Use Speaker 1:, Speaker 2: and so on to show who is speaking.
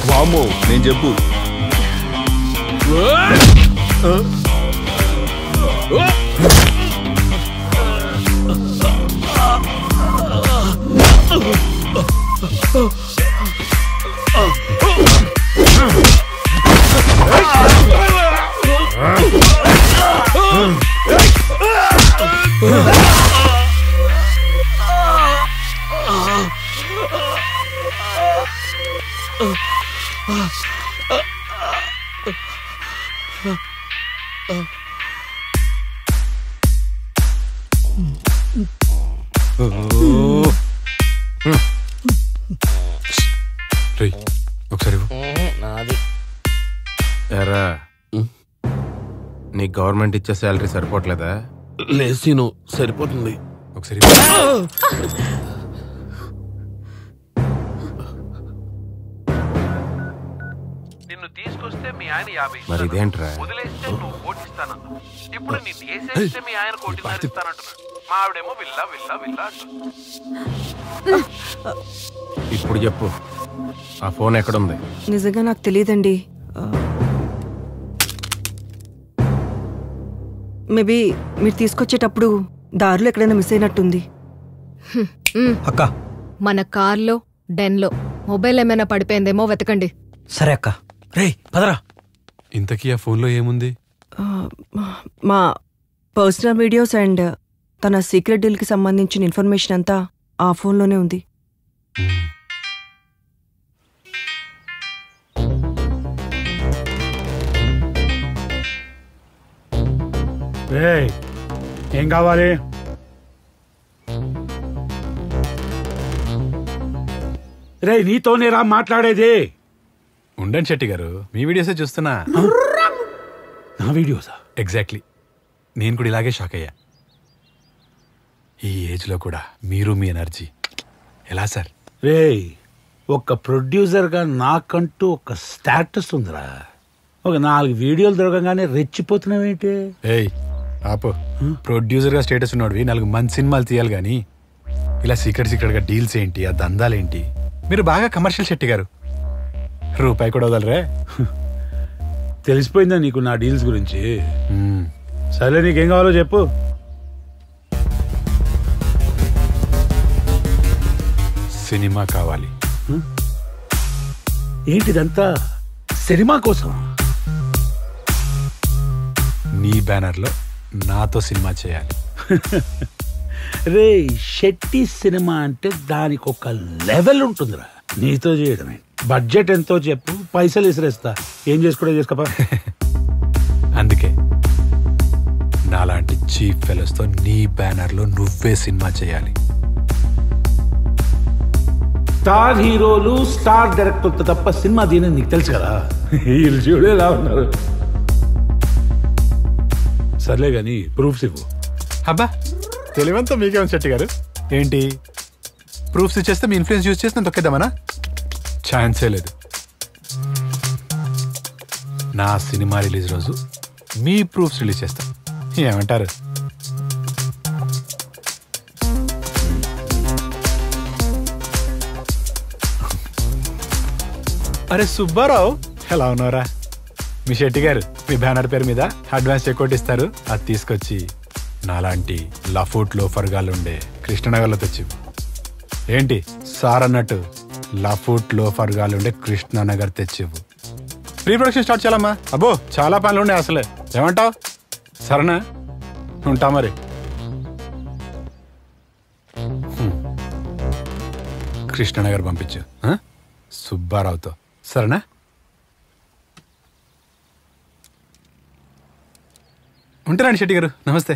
Speaker 1: వామ్మో నేను చెప్పు ఒకసారి ఎరా నీ గవర్నమెంట్ ఇచ్చే శాలరీ సరిపోవట్లేదా?
Speaker 2: లేసిను సరిపోతుంది.
Speaker 1: ఒకసారి
Speaker 2: నిన్ను తీసుకొస్తే మీ ఆయన 50
Speaker 1: మరి ఇదేంట్రా?
Speaker 2: వదిలేస్తే నువ్వు కోటిస్తానన్నా. ఇప్పుడు నిన్ను వేసేస్తే మీ ఆయన 1.5 ఇస్తానంటున్నాడు. మా ఆవిడేమో విల్లా విల్లా విల్లా అంటుంది.
Speaker 1: ఇప్పుడు చెప్పు, ఆ ఫోన్ ఎక్కడుంది?
Speaker 3: నిజంగా నాకు తెలియదండి. మేబీ మీరు తీసుకొచ్చేటప్పుడు దారిలో ఎక్కడైనా మిస్ అయినట్టుంది.
Speaker 4: అక్క
Speaker 5: మన కార్లో డెన్లో మొబైల్ ఏమైనా పడిపోయిందేమో వెతకండి.
Speaker 4: సరే అక్క. రేయ్ పదరా.
Speaker 1: ఇంతకీ ఆ ఫోన్లో ఏముంది?
Speaker 3: మా పర్సనల్ వీడియోస్ అండ్ తన సీక్రెట్ డీల్కి సంబంధించిన ఇన్ఫర్మేషన్ అంతా ఆ ఫోన్లోనే ఉంది.
Speaker 6: ఏం కావాలి? రే నీతోనేరా మాట్లాడేది.
Speaker 1: ఉండండి శెట్టి గారు, మీ వీడియోసే చూస్తున్నా.
Speaker 6: నా వీడియోసా?
Speaker 1: ఎగ్జాక్ట్లీ. నేను కూడా ఇలాగే షాక్ అయ్యా. ఈ ఏజ్లో కూడా మీరు మీ ఎనర్జీ ఎలా సార్?
Speaker 6: రే ఒక ప్రొడ్యూసర్గా నాకంటూ ఒక స్టేటస్ ఉందిరా. ఒక 4 వీడియోలు దొరకగానే రెచ్చిపోతున్నావేంటి?
Speaker 1: ఏయ్ ఆపో. ప్రొడ్యూసర్గా స్టేటస్ ఉన్నోడివి 4 మంచి సినిమాలు తీయాలి కానీ ఇలా సీక్రెట్గా డీల్స్ ఏంటి, ఆ దందాలేంటి? మీరు బాగా కమర్షియల్ శెట్టి గారు, రూపాయి కూడా వదలరే.
Speaker 6: తెలిసిపోయిందా నీకు నా డీల్స్ గురించి? సరే నీకేం కావాలో చెప్పు.
Speaker 1: సినిమా కావాలి.
Speaker 6: ఏంటిదంతా సినిమా కోసం?
Speaker 1: నీ బ్యానర్లో నాతో సినిమా చేయాలి.
Speaker 6: రే శెట్టి సినిమా అంటే దానికి ఒక లెవెల్ ఉంటుందిరా. నీతో చేయడమే. బడ్జెట్ ఎంతో చెప్పు, పైసలు విసిరేస్తా. ఏం చేసుకోవడం చేసుకోపా.
Speaker 1: అందుకే నాలాంటి చీఫ్ ఫెలోస్తో నీ బ్యానర్లో నువ్వే సినిమా చేయాలి.
Speaker 6: స్టార్ హీరోలు స్టార్ డైరెక్టర్తో తప్ప సినిమా దీని నీకు తెలుసు కదా. వీళ్ళు చూడేలా ఉన్నారు. సర్లే కానీ ప్రూఫ్స్ ఇవ్వు.
Speaker 1: అబ్బా తెలివంతా మీకే ఉంది శెట్టి గారు. ఏంటి ప్రూఫ్స్ ఇచ్చేస్తే మీ ఇన్ఫ్లుయెన్స్ యూజ్ చేస్తే తొక్కేద్దామనా? ఛాన్సే లేదు. నా సినిమా రిలీజ్ రోజు మీ ప్రూఫ్స్ రిలీజ్ చేస్తా. ఏమంటారు? అరే సుబ్బారావు, ఎలా ఉన్నారా? మీ శెట్టి గారు మీ బ్యానర్ పేరు మీద అడ్వాన్స్ చెక్అవుట్ ఇస్తారు. అది తీసుకొచ్చి నాలాంటి లఫూట్ లోఫర్గాలు ఉండే కృష్ణనగర్లో తెచ్చి. ఏంటి సార్ అన్నట్టు లఫూట్ లోఫర్గాలు ఉండే కృష్ణనగర్ తెచ్చివు. ప్రీ ప్రొడక్షన్ స్టార్ట్ చేయాలమ్మా. అబ్బో చాలా పనులు ఉన్నాయి అసలే. ఏమంటావు? సరేనా? ఉంటా మరి. కృష్ణనగర్ పంపించు సుబ్బారావుతో. సరేనా? ఉంటానండి శెట్టి గారు. నమస్తే.